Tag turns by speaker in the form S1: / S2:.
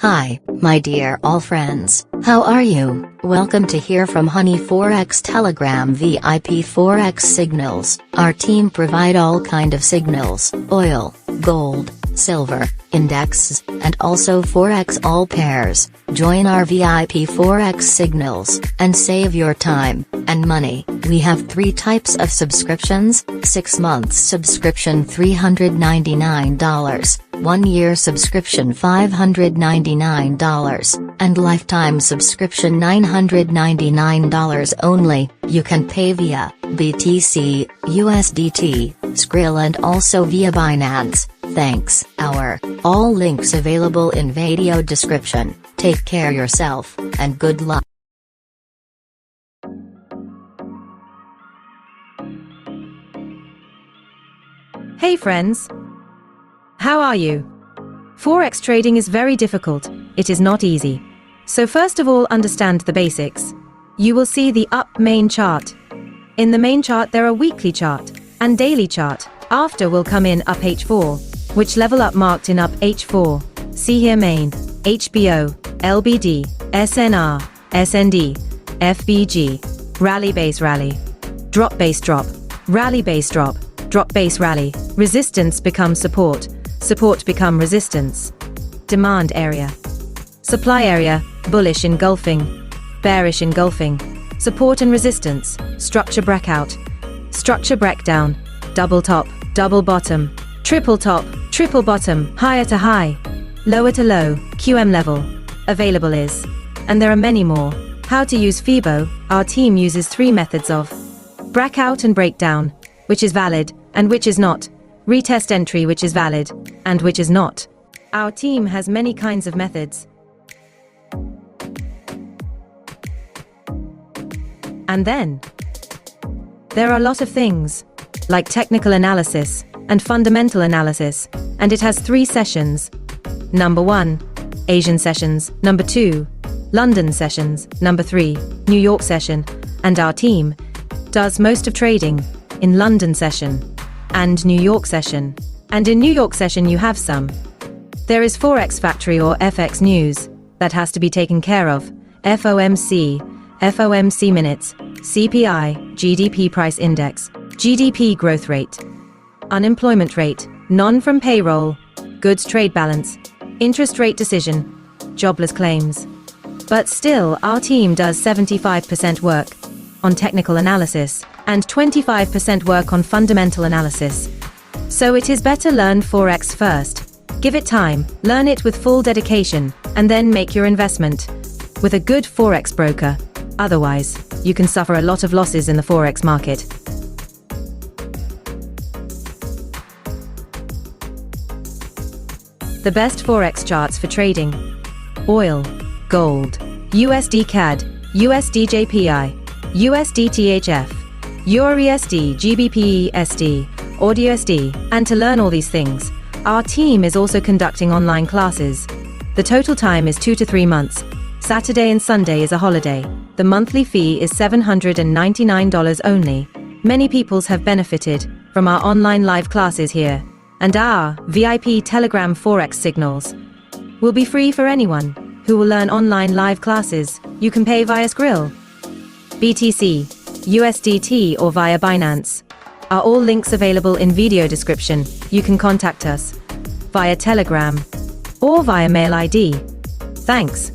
S1: Hi, my dear all friends, how are you? Welcome to hear from Honey Forex Telegram VIP Forex signals. Our team provide all kind of signals, oil, gold, silver, indexes, and also Forex all pairs. Join our VIP Forex signals, and save your time and money. We have 3 types of subscriptions: 6 months subscription $399, 1 year subscription $599, and lifetime subscription $999 only. You can pay via BTC, USDT, Skrill and also via Binance. Thanks. All links available in video description. Take care yourself, and good luck.
S2: Hey friends! How are you? Forex trading is very difficult, it is not easy. So first of all, understand the basics. You will see the up main chart. In the main chart there are weekly chart and daily chart. After will come in up H4, which level up marked in up H4. See here main, HBO, LBD, SNR, SND, FBG, rally base rally, drop base drop, rally base drop, drop base rally, resistance become support, support become resistance, demand area, supply area, bullish engulfing, bearish engulfing, support and resistance, structure breakout, structure breakdown, double top, double bottom, triple top, triple bottom, higher to high, lower to low, QM level, available is. And there are many more. How to use FIBO. Our team uses 3 methods of breakout and breakdown, which is valid, and which is not, retest entry which is valid, and which is not. Our team has many kinds of methods. And then, there are a lot of things, like technical analysis, and fundamental analysis, and it has 3 sessions. Number 1, Asian sessions, number 2, London sessions, number 3, New York session, and our team does most of trading in London session and New York session. And in New York session you have some. There is Forex Factory or FX News, that has to be taken care of, FOMC, FOMC minutes, CPI, GDP price index, GDP growth rate, unemployment rate, non-from payroll, goods trade balance, interest rate decision, jobless claims. But still, our team does 75% work on technical analysis and 25% work on fundamental analysis. So it is better learn Forex first. Give it time, learn it with full dedication, and then make your investment with a good Forex broker. Otherwise, you can suffer a lot of losses in the Forex market. The best Forex charts for trading: oil, gold, USD CAD, USD JPY, USD THF, EURUSD, GBP USD, AUDUSD. And to learn all these things, our team is also conducting online classes. The total time is 2 to 3 months. Saturday and Sunday is a holiday. The monthly fee is $799 only. Many peoples have benefited from our online live classes here. And our VIP Telegram Forex signals will be free for anyone who will learn online live classes. You can pay via Skrill, BTC, USDT or via Binance. Are all links available in video description. You can contact us via Telegram or via mail ID. Thanks.